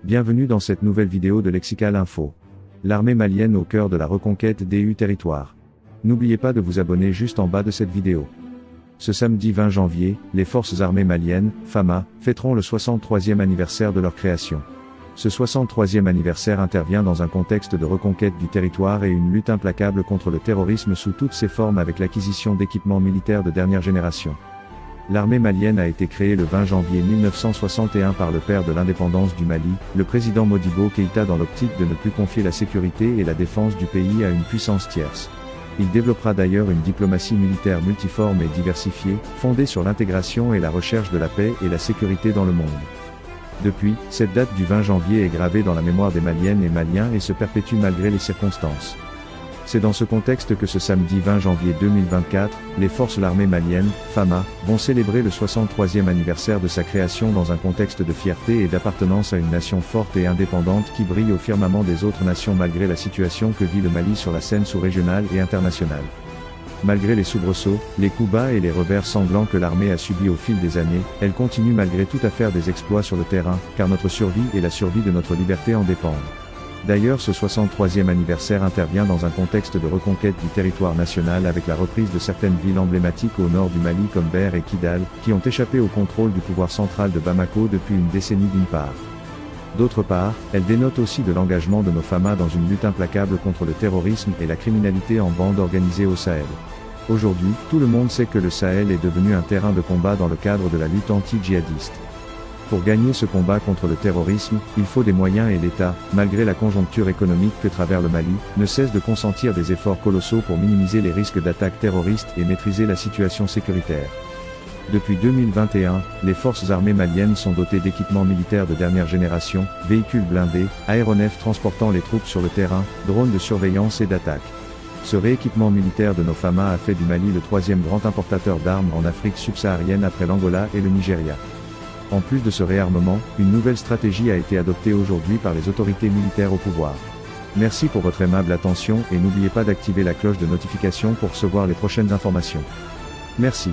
Bienvenue dans cette nouvelle vidéo de Lexical Info. L'armée malienne au cœur de la reconquête des territoires. N'oubliez pas de vous abonner juste en bas de cette vidéo. Ce samedi 20 janvier, les forces armées maliennes, FAMA, fêteront le 63e anniversaire de leur création. Ce 63e anniversaire intervient dans un contexte de reconquête du territoire et une lutte implacable contre le terrorisme sous toutes ses formes avec l'acquisition d'équipements militaires de dernière génération. L'armée malienne a été créée le 20 janvier 1961 par le père de l'indépendance du Mali, le président Modibo Keïta, dans l'optique de ne plus confier la sécurité et la défense du pays à une puissance tierce. Il développera d'ailleurs une diplomatie militaire multiforme et diversifiée, fondée sur l'intégration et la recherche de la paix et la sécurité dans le monde. Depuis, cette date du 20 janvier est gravée dans la mémoire des Maliennes et Maliens et se perpétue malgré les circonstances. C'est dans ce contexte que ce samedi 20 janvier 2024, les forces de l'armée malienne, FAMA, vont célébrer le 63e anniversaire de sa création dans un contexte de fierté et d'appartenance à une nation forte et indépendante qui brille au firmament des autres nations malgré la situation que vit le Mali sur la scène sous-régionale et internationale. Malgré les soubresauts, les coups bas et les revers sanglants que l'armée a subis au fil des années, elle continue malgré tout à faire des exploits sur le terrain, car notre survie et la survie de notre liberté en dépendent. D'ailleurs, ce 63e anniversaire intervient dans un contexte de reconquête du territoire national avec la reprise de certaines villes emblématiques au nord du Mali comme Ber et Kidal, qui ont échappé au contrôle du pouvoir central de Bamako depuis une décennie d'une part. D'autre part, elle dénote aussi de l'engagement de nos FAMA dans une lutte implacable contre le terrorisme et la criminalité en bande organisée au Sahel. Aujourd'hui, tout le monde sait que le Sahel est devenu un terrain de combat dans le cadre de la lutte anti-djihadiste. Pour gagner ce combat contre le terrorisme, il faut des moyens et l'État, malgré la conjoncture économique que traverse le Mali, ne cesse de consentir des efforts colossaux pour minimiser les risques d'attaques terroristes et maîtriser la situation sécuritaire. Depuis 2021, les forces armées maliennes sont dotées d'équipements militaires de dernière génération, véhicules blindés, aéronefs transportant les troupes sur le terrain, drones de surveillance et d'attaque. Ce rééquipement militaire de nos FAMA a fait du Mali le troisième grand importateur d'armes en Afrique subsaharienne après l'Angola et le Nigeria. En plus de ce réarmement, une nouvelle stratégie a été adoptée aujourd'hui par les autorités militaires au pouvoir. Merci pour votre aimable attention et n'oubliez pas d'activer la cloche de notification pour recevoir les prochaines informations. Merci.